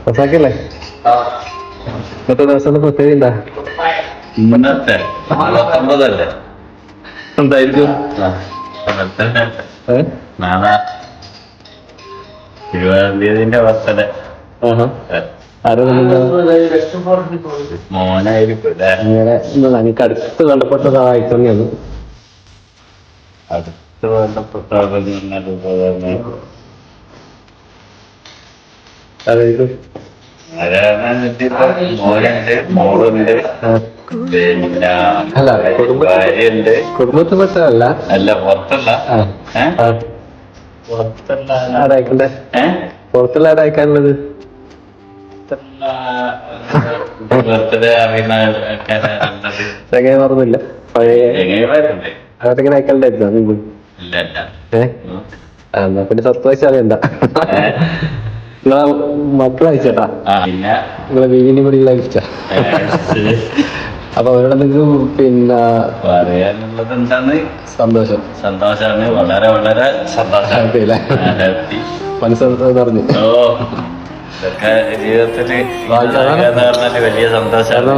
റസാക്കല്ലേ ഇന്നത്തെ ദിവസം പ്രത്യേകത ഉണ്ടാ? ഇന്നത്തെ 19 എന്തായിരിക്കും? നാളെ 20 ബർത്ത്ഡേ. മോനായിരിക്കും അങ്ങനെ എനിക്ക് അടുത്ത് കണ്ടപ്പെട്ടതായിട്ടൊന്നെയാണ്. അടുത്ത് ബന്ധപ്പെട്ട മോനുണ്ട്, മോളുണ്ട്, പിന്നെ അല്ല ഭാര്യയുണ്ട്. കുടുംബത്തിൽപ്പെട്ടതല്ല. അല്ല പുറത്തല്ല. ആരായിക്കണ്ടേ? പുറത്തുള്ള ആരായിക്കാനുള്ളത്? ബർത്ത്ഡേ അറിയുന്ന എങ്ങനെ ഓർമ്മയില്ല. പഴയ അവരെങ്ങനെ അയക്കണ്ടായിരുന്നോ നിങ്ങൾ? ഇല്ല ഇല്ല. എന്നാ പിന്നെ സർപ്രൈസ് അറിയണ്ട. നിങ്ങളെ മക്കളെ അയച്ചേട്ടാ. പിന്നെ നിങ്ങളെ വീടിന് കൂടിയുള്ള അയച്ച. അപ്പൊ അവരോട് എന്തെങ്കിലും പിന്നെ പറയാനുള്ളത് എന്താണ്? സന്തോഷാണ്. വളരെ വളരെ സന്തോഷം. മനസ്സ് നിറഞ്ഞു. ഓ ഇതൊക്കെ ജീവിതത്തില് പറഞ്ഞാല് വലിയ സന്തോഷമാണ്.